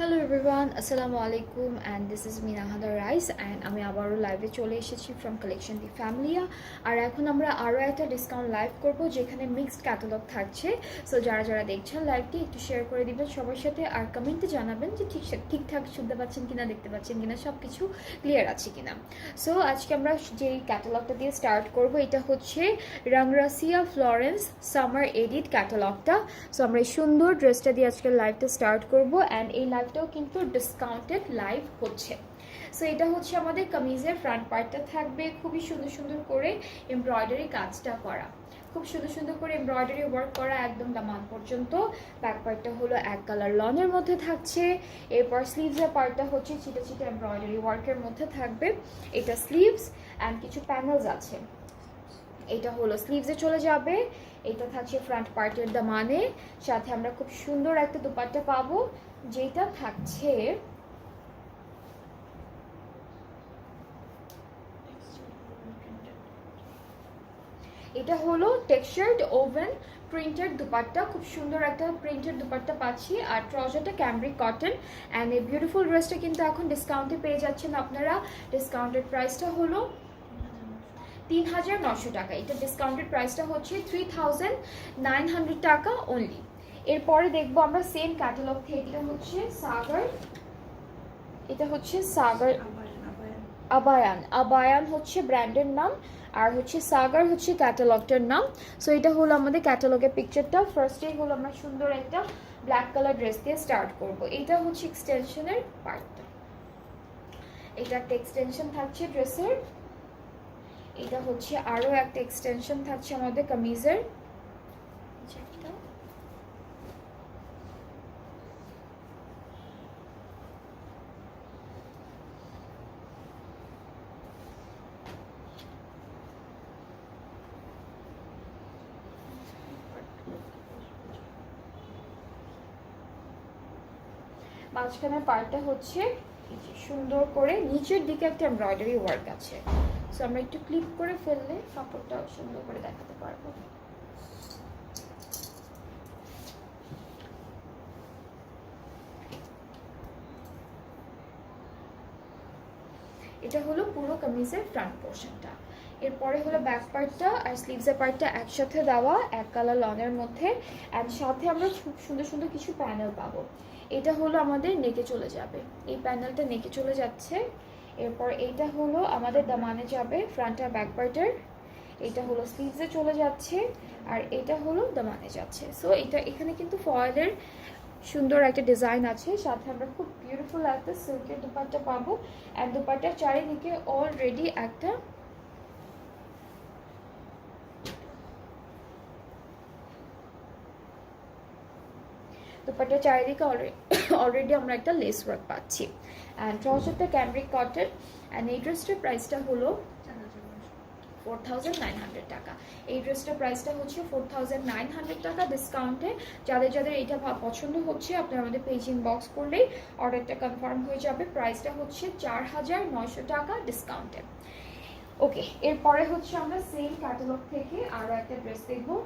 Hello everyone, আসসালামু আলাইকুম and this is Minahada Rais and আমি আবারও লাইভে চলে এসেছি ফ্রম কালেকশন দি ফ্যামিলিয়া। আর এখন আমরা আরও একটা ডিসকাউন্ট লাইভ করব যেখানে মিক্সড ক্যাটালগ থাকছে। সো যারা যারা দেখছেন লাইভটি একটু শেয়ার করে দিবেন সবার সাথে, আর কমেন্টে জানাবেন যে ঠিকঠাক শুনতে পাচ্ছেন কিনা, দেখতে পাচ্ছেন কিনা, সব কিছু ক্লিয়ার আছে কিনা। সো আজকে আমরা যেই ক্যাটালগটা দিয়ে স্টার্ট করব এটা হচ্ছে রংরাসিয়া ফ্লোরেন্স সামার এডিট ক্যাটালগটা। সো আমরা এই সুন্দর ড্রেসটা দিয়ে আজকে লাইভটা স্টার্ট করব অ্যান্ড এই লাইভটাও কিন্তু ডিসকাউন্টেড লাইভ হচ্ছে। সো এটা হচ্ছে আমাদের কামিজের ফ্রন্ট পার্টটা থাকবে খুবই সুন্দর সুন্দর করে এমব্রয়ডারি কাজটা করা, খুব সুন্দর সুন্দর করে এমব্রয়ডারি ওয়ার্ক করা একদম দামান পর্যন্ত। ব্যাক পার্টটা হলো এক কালার লনের মধ্যে থাকছে। এরপর স্লিভসের পার্টটা হচ্ছে চিটা চিটা এমব্রয়ডারি ওয়ার্কের মধ্যে থাকবে। এটা স্লিভস অ্যান্ড কিছু প্যানেলস আছে। এটা হলো স্লিভসে চলে যাবে। এটা থাকছে ফ্রন্ট পার্টের দামানে, সাথে আমরা খুব সুন্দর একটা দুপাট্টা পাবো যেটা থাকছে এটা হলো টেক্সচার্ড ওভেন প্রিন্টেড দুপাট্টা, খুব সুন্দর একটা প্রিন্টেড দুপাট্টা পাচ্ছি। আর ট্রাউজারটা ক্যামব্রিক কটন অ্যান্ড এই বিউটিফুল ড্রেসটা কিন্তু এখন ডিসকাউন্টে পেয়ে যাচ্ছেন আপনারা। ডিসকাউন্টেড প্রাইসটা হলো ৩,৯০০ টাকা। এটা ডিসকাউন্টেড প্রাইসটা হচ্ছে 3,900 টাকা অনলি। এরপরে দেখবো আমরা সেম ক্যাটালগ থেকে, এটা হচ্ছে সাগর আবায়ান। আবায়ান হচ্ছে ব্র্যান্ডের নাম আর হচ্ছে সাগর হচ্ছে ক্যাটালগটার নাম। সো এটা হলো আমাদের ক্যাটালগের পিকচারটা। ফার্স্টেই হলো আমরা সুন্দর একটা ব্ল্যাক কালার ড্রেস দিয়ে স্টার্ট করব। এটা হচ্ছে এক্সটেনশনের পার্টটা, এটা একটা এক্সটেনশন থাকছে ড্রেসের। এটা হচ্ছে আরও একটা এক্সটেনশন থাকছে আমাদের কামিজের। মাঝখানের পার্টটা হচ্ছে সুন্দর করে নিচের দিকে একটা এমব্রয়ডারি ওয়ার্ক আছে। সো আমরা একটু ক্লিপ করে ফেললে কাপড়টা সুন্দর করে দেখাতে পারবো। এটা হলো পুরো কামিজের ফ্রন্ট পোর্শনটা। এরপরে হলো ব্যাক পার্টটা আর স্লিভসের পার্টটা একসাথে দেওয়া এক কালার লনের মধ্যে, অ্যান্ড সাথে আমরা খুব সুন্দর সুন্দর কিছু প্যানেল পাবো। এটা হলো আমাদের নেকে চলে যাবে, এই প্যানেলটা নেকে চলে যাচ্ছে। এরপর এইটা হলো আমাদের দামানে যাবে ফ্রন্ট আর ব্যাক পার্টের। এটা হলো স্লিভসে চলে যাচ্ছে আর এটা হলো দামানে যাচ্ছে। সো এটা এখানে কিন্তু ফয়েলের সুন্দর একটা ডিজাইন আছে, সাথে আমরা খুব বিউটিফুল একটা সিল্কের দুপাট্টা পাবো। অ্যান্ড দুপাট্টার চারিদিকে অলরেডি একটা দুপাট্টার চারিদিকে অলরেডি আমরা একটা লেস ওয়ার্ক পাচ্ছি। অ্যান্ড ট্রাউজারটা ক্যামব্রিক কটন অ্যান্ড এই ড্রেসটার প্রাইসটা হলো 4,900 টাকা। এই ড্রেসটার প্রাইসটা হচ্ছে 4,900 টাকা ডিসকাউন্টে। যাদের যাদের এটা পছন্দ হচ্ছে আপনারা আমাদের পেজ ইনবক্স করলেই অর্ডারটা কনফার্ম হয়ে যাবে। প্রাইসটা হচ্ছে 4,900 টাকা ডিসকাউন্টে। ওকে, এরপরে হচ্ছে আমরা সেম ক্যাটালগ থেকে আরও একটা ড্রেস দেখবো।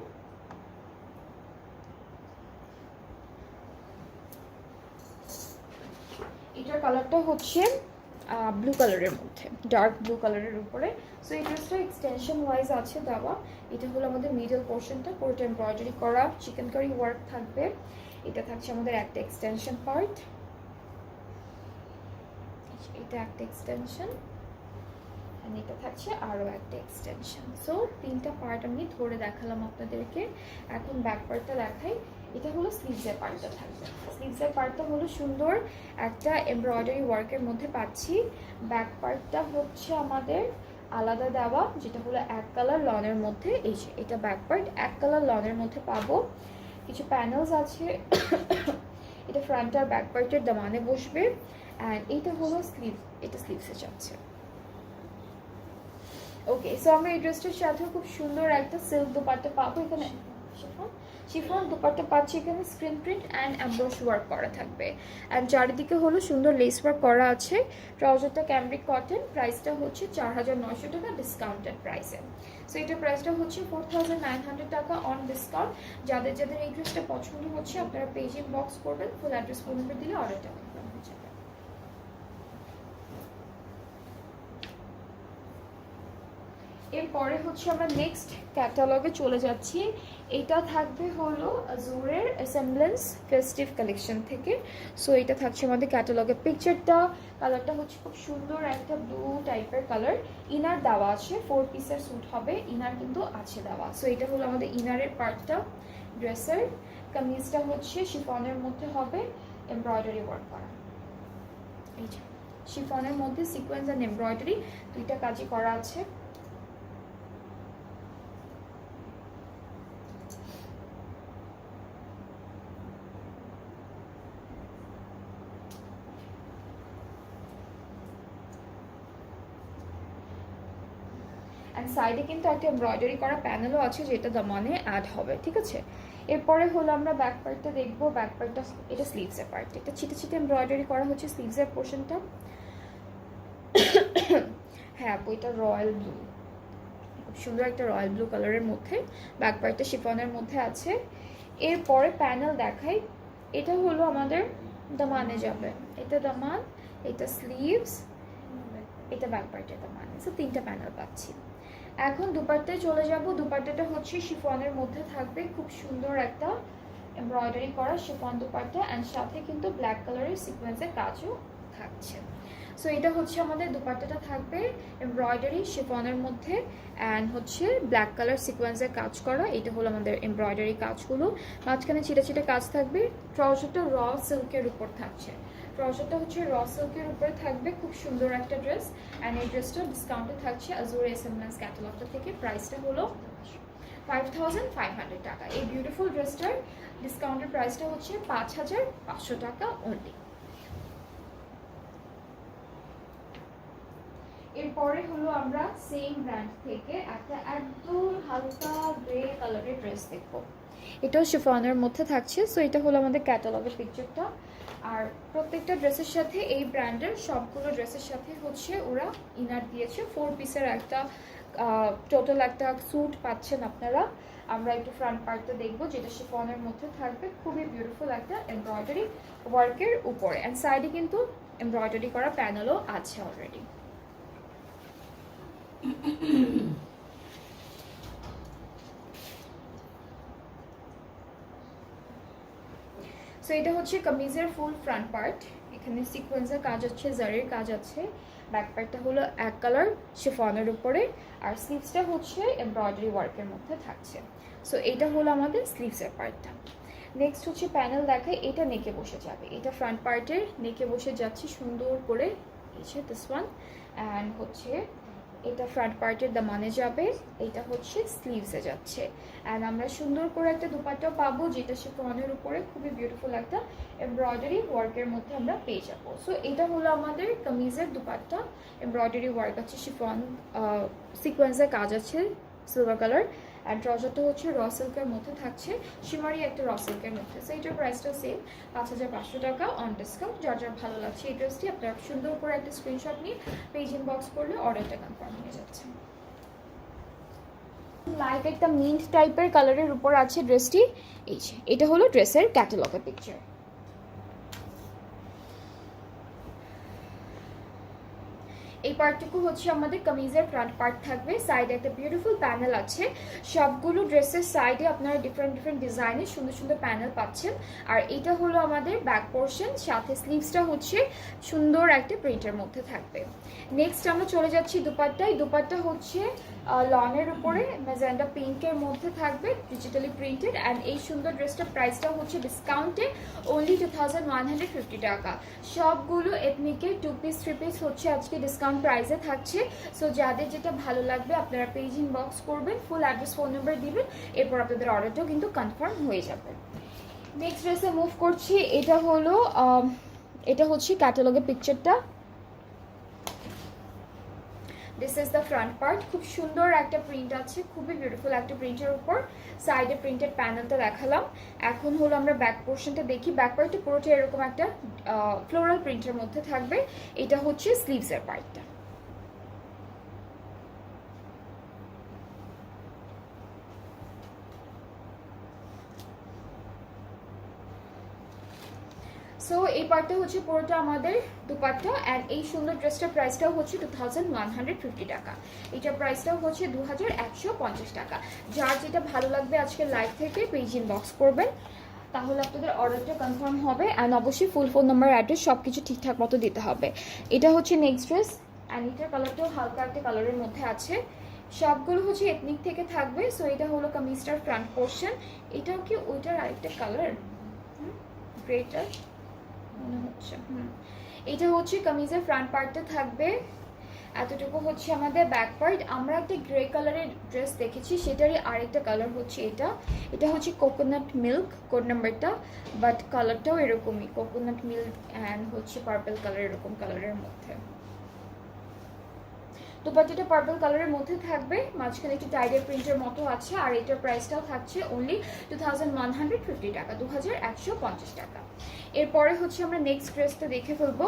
এটার কালারটা হচ্ছে ব্লু কালারের মধ্যে, ডার্ক ব্লু কালারের উপরে। সো এই ড্রেসটা এক্সটেনশন ওয়াইজ আছে দেওয়া। এটা হলো আমাদের মিডল পোর্শনটা, পুরোটা এমব্রয়ডারি করা চিকেন কারি ওয়ার্ক থাকবে। এটা থাকছে আমাদের একটা এক্সটেনশন পার্ট, এটা একটা এক্সটেনশন, এটা থাকছে আরও একটা এক্সটেনশন। সো তিনটা পার্ট আমি ধরে দেখালাম আপনাদেরকে। এখন ব্যাক পার্টটা দেখাই। এটা হলো স্লিভসের পার্টটা থাকবে। স্লিভসের পার্টটা হলো সুন্দর একটা এমব্রয়ডারি ওয়ার্কের মধ্যে পাচ্ছি। ব্যাক পার্টটা হচ্ছে আমাদের আলাদা দেওয়া, যেটা হলো এক কালার লনের মধ্যে। এই যে এটা ব্যাক পার্ট এক কালার লনের মধ্যে পাবো। কিছু প্যানেলস আছে। এটা ফ্রন্ট আর ব্যাক পার্টের দামানে বসবে। অ্যান্ড এইটা হলো স্লিভ, এটা স্লিভসে যাচ্ছে। ওকে, সো আমরা এই ড্রেসটার সাথে খুব সুন্দর একটা সিল্ক দুপাট্টা পাবো। এখানে শিফন দুপাট্টা পাচ্ছি, এখানে screen print and embroidery work করা থাকবে। অ্যান্ড চারিদিকে হলো সুন্দর লেস ওয়ার্ক করা আছে। ট্রাউজারটা ক্যামব্রিক কটন, প্রাইসটা হচ্ছে 4,900 টাকা ডিসকাউন্টেড প্রাইসে। সো এটার প্রাইসটা হচ্ছে 4,900 টাকা অন ডিসকাউন্ট। যাদের যাদের এই ড্রেসটা পছন্দ হচ্ছে আপনারা পেজ ইনবক্স করবেন, ফুল অ্যাড্রেস ফোন নাম্বার দিলে অর্ডারটা করবেন। এরপরে হচ্ছে আমরা নেক্সট ক্যাটালগে চলে যাচ্ছি। এটা থাকবে হলো আজুরের অ্যাসেম্বলেন্স ফেস্টিভ কালেকশন থেকে। সো এটা থাকছে আমাদের ক্যাটালগের পিকচারটা। কালারটা হচ্ছে খুব সুন্দর একটা ব্লু টাইপের কালার। ইনার দেওয়া আছে, 4 পিসের স্যুট হবে, ইনার কিন্তু আছে দেওয়া। সো এটা হলো আমাদের ইনারের পার্টটা ড্রেসের। কামিজটা হচ্ছে শিফনের মধ্যে হবে, এমব্রয়ডারি ওয়ার্ক করা। এই যে শিফনের মধ্যে সিকোয়েন্স অ্যান্ড এমব্রয়ডারি দুইটা কাজই করা আছে। অ্যান্ড সাইডে কিন্তু একটা এমব্রয়ডারি করা প্যানেলও আছে যেটা দামানে অ্যাড হবে, ঠিক আছে। এরপরে হলো আমরা ব্যাক পার্টটা দেখবো। ব্যাক পার্টটা এটা স্লিভসের পার্ট, এটা ছিটে ছিটে এমব্রয়ডারি করা হচ্ছে স্লিভসের পোর্শনটা। হ্যাঁ বইটা রয়্যাল ব্লু, খুব সুন্দর একটা রয়্যাল ব্লু কালারের মধ্যে ব্যাক পার্টটা শিফনের মধ্যে আছে। এরপরে প্যানেল দেখাই। এটা হলো আমাদের দামানে যাবে, এটা দামান, এটা স্লিভস, এটা ব্যাক পার্টের দামানে। সো 3টা প্যানেল পাচ্ছি। এখন দুপাট্টায় চলে যাব। দুপাট্টাটা হচ্ছে শিফনের মধ্যে থাকবে, খুব সুন্দর একটা এমব্রয়ডারি করা শিফন দুপাট্টা, অ্যান্ড সাথে কিন্তু ব্ল্যাক কালারের সিকোয়েন্সের কাজও থাকছে। সো এটা হচ্ছে আমাদের দুপাট্টাটা থাকবে এমব্রয়ডারি শিফনের মধ্যে অ্যান্ড হচ্ছে ব্ল্যাক কালার সিকোয়েন্সের কাজ করা। এটা হলো আমাদের এমব্রয়ডারি কাজগুলো, মাঝখানে ছিটে ছিটে কাজ থাকবে। ট্রাউজারটা র সিল্কের উপর থাকছে, ট্রাউজারটা হচ্ছে র সিল্কের উপরে থাকবে। খুব সুন্দর একটা ড্রেস, অ্যান্ড এই ড্রেসটা ডিসকাউন্টে থাকছে আজুর এসএমএস ক্যাটালগটা থেকে। প্রাইসটা হলো 5500 টাকা। এই বিউটিফুল ড্রেসটার ডিসকাউন্টের প্রাইসটা হচ্ছে 5500 টাকা অনলি। এরপরে হলো আমরা সেম ব্র্যান্ড থেকে একটা একদম হালকা গ্রে কালারের ড্রেস দেখবো। এটাও শিফনের মধ্যে থাকছে। সো এটা হলো আমাদের ক্যাটালগের পিকচারটা। আর প্রত্যেকটা ড্রেসের সাথে এই ব্র্যান্ডের সবগুলো ড্রেসের সাথে হচ্ছে ওরা ইনার দিয়েছে। 4 পিসের একটা টোটাল একটা স্যুট পাচ্ছেন আপনারা। আমরা একটু ফ্রন্ট পার্টটা দেখবো, যেটা শিফনের মধ্যে থাকবে, খুবই বিউটিফুল একটা এমব্রয়ডারি ওয়ার্কের উপরে, অ্যান্ড সাইডে কিন্তু এমব্রয়ডারি করা প্যানেলও আছে অলরেডি। সো এটা হচ্ছে কামিজের ফুল ফ্রন্ট পার্ট। এখানে সিকোয়েন্সের কাজ আছে, জারির কাজ আছে। ব্যাক পার্টটা হলো এক কালার শিফনের উপরে, আর স্লিভসটা হচ্ছে এমব্রয়ডারি ওয়ার্কের মধ্যে থাকছে। সো এটা হলো আমাদের স্লিভসের পার্টটা। নেক্সট হচ্ছে প্যানেল দেখায়। এটা নেকে বসে যাবে, এটা ফ্রন্ট পার্টের নেকে বসে যাচ্ছে সুন্দর করে, এই যে দিস ওয়ান। অ্যান্ড হচ্ছে এটা ফ্রন্ট পার্টের দামানে যাবে, এটা হচ্ছে স্লিভসে যাচ্ছে। অ্যান্ড আমরা সুন্দর করে একটা দুপাট্টাও পাবো, যেটা শিফনের উপরে খুবই বিউটিফুল একটা এমব্রয়ডারি ওয়ার্কের মধ্যে আমরা পেয়ে যাবো। সো এটা হলো আমাদের কামিজের দুপাট্টা, এমব্রয়ডারি ওয়ার্ক আছে, শিফন সিকোয়েন্সের কাজ আছে সিলভার কালার। অ্যান্ড ট্রাউজারটা হচ্ছে র সিল্কের মধ্যে থাকছে, শিমারি একটা র সিল্কের মধ্যে। সো এটার প্রাইসটা সেম 5500 টাকা অন ডিসকাউন্ট। যার যার ভালো লাগছে এই ড্রেসটি, আপনারা সুন্দর করে একটা স্ক্রিনশট নিয়ে পেজ ইনবক্স করলে অর্ডারটা কনফার্ম হয়ে যাচ্ছে। লাইট একটা মিন্ট টাইপের কালারের উপর আছে ড্রেসটি। এই যে এটা হলো ড্রেসের ক্যাটালগের পিকচার। এই পার্টটুকু হচ্ছে আমাদের কামিজের ফ্রন্ট পার্ট থাকবে। সাইডে একটা বিউটিফুল প্যানেল আছে। সবগুলো ড্রেসের সাইডে আপনারা ডিফারেন্ট ডিফারেন্ট ডিজাইনের সুন্দর সুন্দর প্যানেল পাচ্ছেন। আর এটা হলো আমাদের ব্যাক পোর্শন, সাথে স্লিভসটা হচ্ছে সুন্দর একটা প্রিন্টের মধ্যে থাকবে। নেক্সট আমরা চলে যাচ্ছি দুপাট্টায়। দুপাট্টা হচ্ছে লনের উপরে ম্যাজেন্ডা পিঙ্কের মধ্যে থাকবে, ডিজিটালি প্রিন্টেড। অ্যান্ড এই সুন্দর ড্রেসটার প্রাইসটা হচ্ছে ডিসকাউন্টে অনলি 2150 টাকা। সবগুলো এথনিকের 2 পিস 3 পিস হচ্ছে আজকে ডিসকাউন্ট প্রাইসে থাকছে। সো যাদের যেটা ভালো লাগবে আপনারা পেজ ইনবক্স করবেন, ফুল অ্যাড্রেস ফোন নাম্বার দিবেন, এরপর আপনাদের অর্ডারটাও কিন্তু কনফার্ম হয়ে যাবে। নেক্সট ড্রেসে মুভ করছি। এটা হচ্ছে ক্যাটালগের পিকচারটা। This is the front part. খুব সুন্দর একটা প্রিন্ট আছে, খুবই বিউটিফুল একটা প্রিন্টের উপর সাইডে প্রিন্টেড প্যানেলটা দেখালাম। এখন হলো আমরা ব্যাক পোর্শনটা দেখি। ব্যাক পার্টটা পুরোটা এরকম একটা ফ্লোরাল প্রিন্টের মধ্যে থাকবে। এটা হচ্ছে স্লিভসের পার্টটা। সো এই পার্টটা হচ্ছে পুরোটা আমাদের দুপাট্টা অ্যান্ড এই সুন্দর ড্রেসটার প্রাইসটাও হচ্ছে 2150 টাকা। এটার প্রাইসটাও হচ্ছে 2150 টাকা। যার যেটা ভালো লাগবে আজকে লাইভ থেকে পেজ ইনবক্স করবেন, তাহলে আপনাদের অর্ডারটা কনফার্ম হবে। অ্যান্ড অবশ্যই ফুল ফোন নাম্বার অ্যাড্রেস সব কিছু ঠিকঠাক মতো দিতে হবে। এটা হচ্ছে নেক্সট ড্রেস অ্যান্ড এটার কালারটাও হালকা একটা কালারের মধ্যে আছে। সবগুলো হচ্ছে এথনিক থেকে থাকবে। সো এটা হলো কামিজটার ফ্রন্ট পোর্শন। এটাও কি ওইটার আরেকটা কালার, গ্রেটার মনে হচ্ছে। এটা হচ্ছে কামিজের ফ্রন্ট পার্টটা থাকবে। এতটুকু হচ্ছে আমাদের ব্যাক পার্ট। আমরা একটা গ্রে কালারের ড্রেস দেখেছি, সেটারই আরেকটা কালার হচ্ছে এটা। এটা হচ্ছে কোকোনাট মিল্ক কোড নাম্বারটা, বাট কালারটাও এরকমই কোকোনাট মিল্ক অ্যান্ড হচ্ছে পার্পল কালার, এরকম কালারের মধ্যে। দুপাট্টাটা পার্পল কালারের মধ্যে থাকবে, মাঝখানে একটু টাইডের প্রিন্টের মতো আছে। আর এটার প্রাইসটাও থাকছে অনলি 2150 টাকা, 2150 টাকা। এরপরে হচ্ছে আমরা নেক্সট ড্রেসটা দেখে ফেলবো।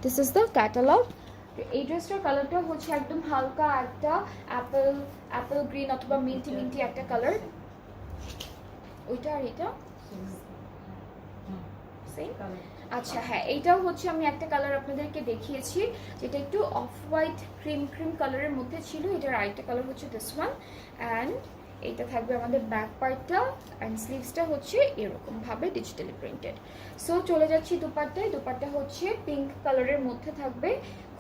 This is the catalogue. এই ড্রেসটার কালারটা হচ্ছে একদম হালকা একটা অ্যাপেল গ্রিন অথবা মিন্টি মিন্টি একটা কালার। ওইটা আর এটা সেম। আচ্ছা হ্যাঁ, এইটাও হচ্ছে আমি একটা কালার আপনাদেরকে দেখিয়েছি, যেটা একটু অফ হোয়াইট ক্রিম ক্রিম কালারের মধ্যে ছিল। এটার আরেকটা কালার হচ্ছে দিস ওয়ান। অ্যান্ড এইটা থাকবে আমাদের ব্যাক পার্টটা অ্যান্ড স্লিভসটা হচ্ছে এরকম ভাবে ডিজিটালি প্রিন্টেড। সো চলে যাচ্ছি দুপাট্টায়। দুপাট্টা হচ্ছে পিঙ্ক কালারের মধ্যে থাকবে,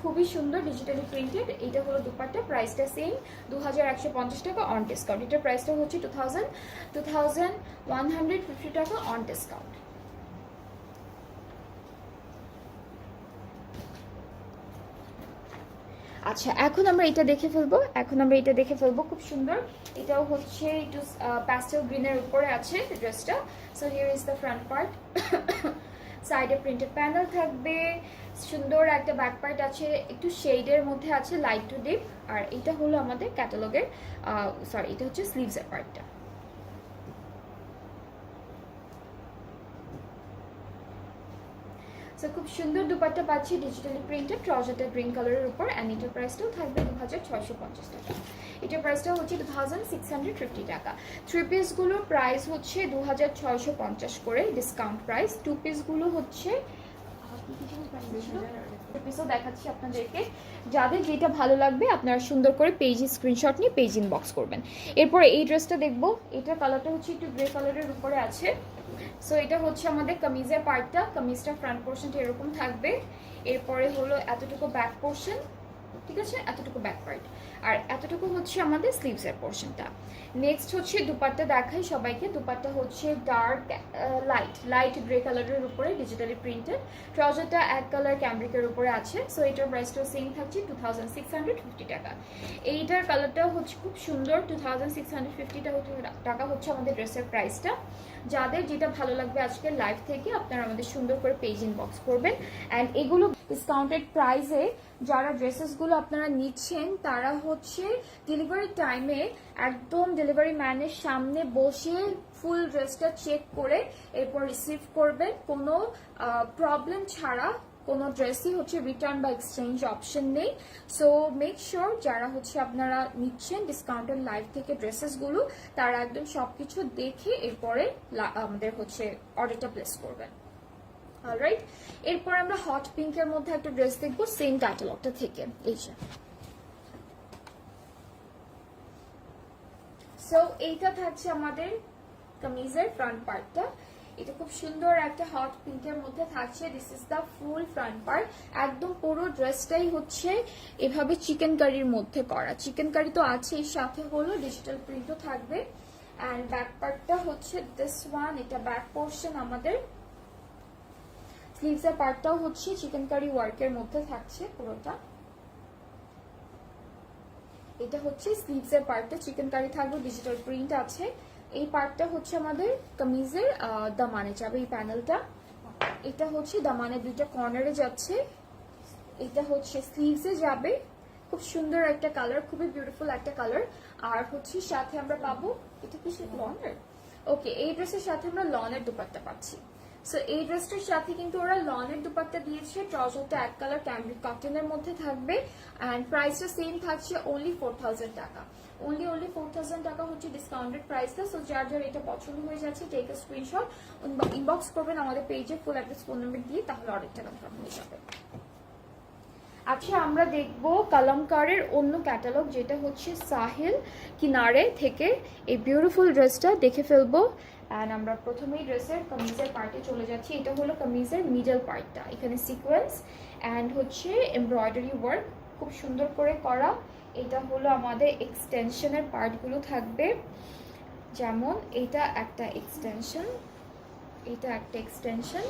খুবই সুন্দর ডিজিটালি প্রিন্টেড। এটা হলো দুপাট্টা, প্রাইসটা সেম 2150 টাকা অন ডিসকাউন্ট। এটার প্রাইসটা হচ্ছে 2150 টাকা অন ডিসকাউন্ট। আচ্ছা এখন আমরা এটা দেখে ফেলবো। খুব সুন্দর। এটাও হচ্ছে একটু প্যাস্টেল গ্রিনের উপরে আছে ড্রেসটা। So here is the front part. সাইডে প্রিন্টেড প্যানেল থাকবে, সুন্দর একটা ব্যাক পার্ট আছে, একটু শেডের মধ্যে আছে, লাইট টু ডিপ। আর এটা হলো আমাদের ক্যাটালগের এটা হচ্ছে স্লিভসের পার্টটা। সো খুব সুন্দর দুপাট্টা পাচ্ছি ডিজিটালি প্রিন্টেড, ট্রাউজারটা গ্রিন কালারের উপর। অ্যান্ড এটার প্রাইসটাও থাকবে 2650 টাকা। এটার প্রাইসটাও হচ্ছে 2650 টাকা। থ্রি পিসগুলোর প্রাইস হচ্ছে 2650 করে ডিসকাউন্ট প্রাইস। টু পিসগুলো হচ্ছে পিসও দেখাচ্ছি আপনাদেরকে। যাদের যেটা ভালো লাগবে আপনারা সুন্দর করে পেজ স্ক্রিনশট নিয়ে পেজ ইনবক্স করবেন। এরপরে এই ড্রেসটা দেখবো। এটার কালারটা হচ্ছে একটু গ্রে কালারের উপরে আছে। সো এটা হচ্ছে আমাদের কামিজের পার্টটা। কামিজটা ফ্রন্ট পোর্শনটা এরকম থাকবে। এরপরে হলো এতটুকু ব্যাক পোর্শন, ঠিক আছে, এতটুকু ব্যাক পার্ট। আর এতটুকু হচ্ছে আমাদের স্লিভসের পোর্শনটা। নেক্সট হচ্ছে দুপাট্টা দেখাই সবাইকে। দুপাট্টা হচ্ছে ডার্ক লাইট গ্রে কালারের উপরে ডিজিটালি প্রিন্টেড। ট্রাউজারটা এক কালার ক্যামব্রিকের উপরে আছে। সো এটার প্রাইসটাও সেম থাকছে 2650 টাকা। এইটার কালারটাও হচ্ছে খুব সুন্দর। 2650 টাকা হচ্ছে আমাদের ড্রেসের প্রাইসটা। যাদের যেটা ভালো লাগবে আজকে লাইভ থেকে আপনারা আমাদের সুন্দর করে পেজ ইনবক্স করবেন। অ্যান্ড এগুলো ডিসকাউন্টেড প্রাইসে যারা ড্রেসেসগুলো আপনারা নিচ্ছেন তারা হচ্ছে ডেলিভারি টাইমে একদম ডেলিভারি ম্যানের সামনে বসে ফুল ড্রেসটা চেক করে এরপর রিসিভ করবেন। কোনো প্রবলেম ছাড়া কোনো ড্রেসই হচ্ছে রিটার্ন বা এক্সচেঞ্জ অপশন নেই। সো মেক শিওর যারা হচ্ছে আপনারা নিচ্ছেন ডিসকাউন্টেড লাইভ থেকে ড্রেসেসগুলো, তারা একদম সবকিছু দেখে এরপরে আমাদের হচ্ছে অর্ডারটা প্লেস করবেন। অলরাইট, এরপর আমরা হট পিঙ্কের মধ্যে একটা ড্রেস দেখবো সেম ক্যাটালগটা থেকে। এই যে সো এইটা থাকছে আমাদের কামিজের ফ্রন্ট পার্টটা। এটা খুব সুন্দর একটা হট পিঙ্কের মধ্যে থাকছে। This is the full front part. একদম পুরো ড্রেসটাই হচ্ছে এভাবে চিকেন কারির মধ্যে করা। চিকেন কারি তো আছে, এর সাথে হলো ডিজিটাল প্রিন্টও থাকবে। অ্যান্ড ব্যাক পার্টটা হচ্ছে দিস ওয়ান। এটা ব্যাক পোর্শন আমাদের। স্লিভসের পার্টটাও হচ্ছে চিকেন কারি ওয়ার্কের মধ্যে থাকছে পুরোটা। এটা হচ্ছে স্লিভসের পার্টটা, চিকেন কারি থাকবে, ডিজিটাল প্রিন্ট আছে। এই পার্টটা হচ্ছে আমাদের কামিজের দামানে যাবে এই প্যানেলটা। এটা হচ্ছে দামানের দুইটা কর্নারে যাচ্ছে। এটা হচ্ছে স্লিভসে যাবে। খুব সুন্দর একটা কালার, খুবই বিউটিফুল একটা কালার। আর হচ্ছে সাথে আমরা পাবো, এটা কি লনের? ওকে, এই ড্রেসের সাথে আমরা লনের দুপাট্টা পাচ্ছি। সো এই ড্রেসটার সাথে কিন্তু ওরা লনের দুপাট্টা দিয়েছে, ট্রাউজারটা এক কালার ক্যামব্রিক কটনের মধ্যে থাকবে অ্যান্ড প্রাইসটা সেম থাকছে অনলি 4000 টাকা। অনলি 4000 টাকা হচ্ছে ডিসকাউন্টেড প্রাইসটা। সো যার যার এটা পছন্দ হয়ে যাচ্ছে টেক আ স্ক্রিনশট, ইনবক্স করবেন আমাদের পেজে ফুল অ্যাড্রেস ফোন নাম্বার দিয়ে, তাহলে অর্ডারটা কনফার্ম হয়ে যাবে। আচ্ছা আমরা দেখব কালামকারের অন্য ক্যাটালগ, যেটা হচ্ছে সাহিল কিনারে থেকে। এই বিউটিফুল ড্রেসটা দেখে ফেলবো অ্যান্ড আমরা প্রথমেই ড্রেসের কামিজের পার্টে চলে যাচ্ছি। এটা হলো কামিজের মিডল পার্টটা, এখানে সিকোয়েন্স অ্যান্ড হচ্ছে এমব্রয়ডারি ওয়ার্ক খুব সুন্দর করে করা। এটা হলো আমাদের এক্সটেনশনের পার্টগুলো থাকবে, যেমন এটা একটা এক্সটেনশন, এটা একটা এক্সটেনশন,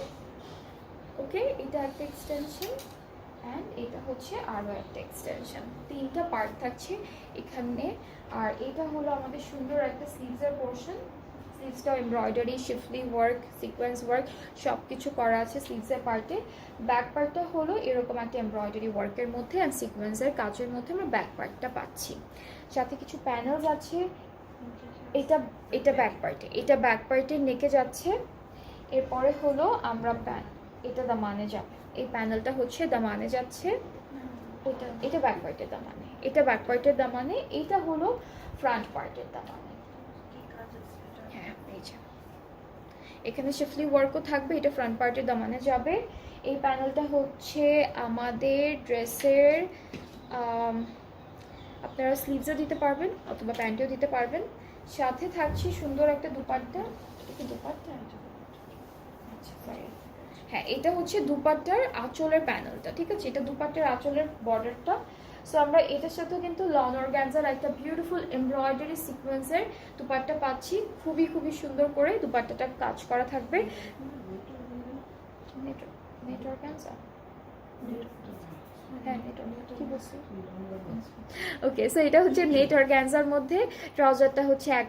ওকে এটা একটা এক্সটেনশন অ্যান্ড এটা হচ্ছে আরও একটা এক্সটেনশন। তিনটা পার্ট থাকছে এখানে। আর এটা হলো আমাদের সুন্দর একটা স্লিভসের portion, স্লিভসটা embroidery, শিফলি work, sequence work সব কিছু করা আছে স্লিভসের পার্টে। ব্যাক পার্টটা হলো এরকম একটা এমব্রয়ডারি ওয়ার্কের মধ্যে অ্যান্ড সিকোয়েন্সের কাজের মধ্যে আমরা ব্যাক পার্টটা পাচ্ছি, সাথে কিছু প্যানেলস আছে। এটা এটা ব্যাক পার্টে, এটা ব্যাক পার্টের নেকে যাচ্ছে। এরপরে হলো আমরা এটা দামানে যাবে, এই প্যানেলটা হচ্ছে দামানে যাচ্ছে, এটা ব্যাক পার্টের দামানে, এটা ব্যাক পার্টের দামানে, এটা হলো ফ্রন্ট পার্টের দামানে। হ্যাঁ এই যে এখানে শিফলি ওয়ার্কও থাকবে, এটা ফ্রন্ট পার্টের দামানে যাবে। এই প্যানেলটা হচ্ছে আমাদের ড্রেসের, আপনারা স্লিভসও দিতে পারবেন অথবা প্যান্টেও দিতে পারবেন। সাথে থাকছে সুন্দর একটা দুপাট্টা, এটা দুপাট্টা, আচ্ছা সরি, হ্যাঁ এটা হচ্ছে দুপাট্টার আঁচলের প্যানেলটা, ঠিক আছে, এটা দুপাট্টার আঁচলের বর্ডারটা। সো আমরা এটার সাথে কিন্তু লন অর্গানজার একটা বিউটিফুল এমব্রয়ডারি সিকোয়েন্সের দুপাট্টা পাচ্ছি, খুবই খুবই সুন্দর করে দুপাট্টাটা কাজ করা থাকবে। নেট অর্গানজা, হ্যাঁ কি বলছি, ওকে। সো এটা হচ্ছে নেট অর্গানজার মধ্যে, ট্রাউজারটা হচ্ছে এক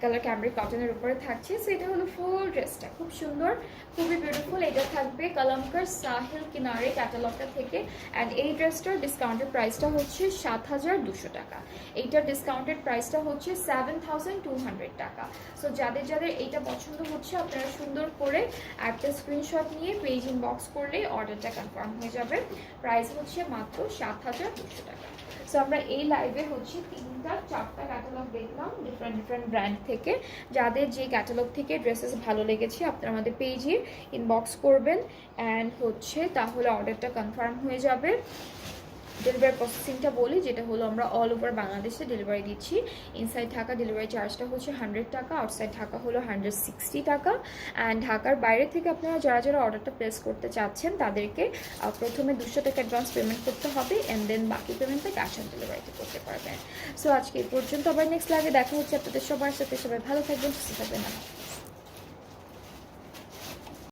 কালার ক্যামব্রিক কটনের উপরে থাকছে। সো এটা হলো ফুল ড্রেসটা, খুব সুন্দর, খুবই বিউটিফুল। এটা থাকবে কালামকার সাহিল কিনারে ক্যাটালগটা থেকে অ্যান্ড এই ড্রেসটার ডিসকাউন্টেড প্রাইসটা হচ্ছে 7200 টাকা। এইটার ডিসকাউন্টেড প্রাইসটা হচ্ছে 7200 টাকা। সো যাদের যাদের এইটা পছন্দ হচ্ছে আপনারা সুন্দর করে একটা স্ক্রিনশট নিয়ে পেজ ইনবক্স করলে অর্ডারটা কনফার্ম হয়ে যাবে। প্রাইস হচ্ছে মাত্র 7200 টাকা। সো আমরা এই লাইভে হচ্ছে 3-4টা ক্যাটালগ দেখলাম ডিফারেন্ট ব্র্যান্ড থেকে। যাদের যে ক্যাটালগ থেকে ড্রেসেস ভালো লেগেছে আপনারা আমাদের পেজে ইনবক্স করবেন অ্যান্ড হচ্ছে তাহলে অর্ডারটা কনফার্ম হয়ে যাবে। ডেলিভারি প্রসেসিংটা বলি, যেটা হলো আমরা অল ওভার বাংলাদেশে ডেলিভারি দিচ্ছি। ইনসাইড ঢাকা ডেলিভারি চার্জটা হচ্ছে 100 টাকা, আউটসাইড ঢাকা হলো 160 টাকা। অ্যান্ড ঢাকার বাইরে থেকে আপনারা যারা যারা অর্ডারটা প্লেস করতে চাচ্ছেন তাদেরকে প্রথমে 200 টাকা অ্যাডভান্স পেমেন্ট করতে হবে অ্যান্ড দেন বাকি পেমেন্টটা ক্যাশ অন ডেলিভারিতে করতে পারবেন। সো আজকে এই পর্যন্ত, আবার নেক্সট লাইভে দেখা হচ্ছে আপনাদের সবার সাথে। সবাই ভালো থাকবেন, সুস্থ থাকবেন।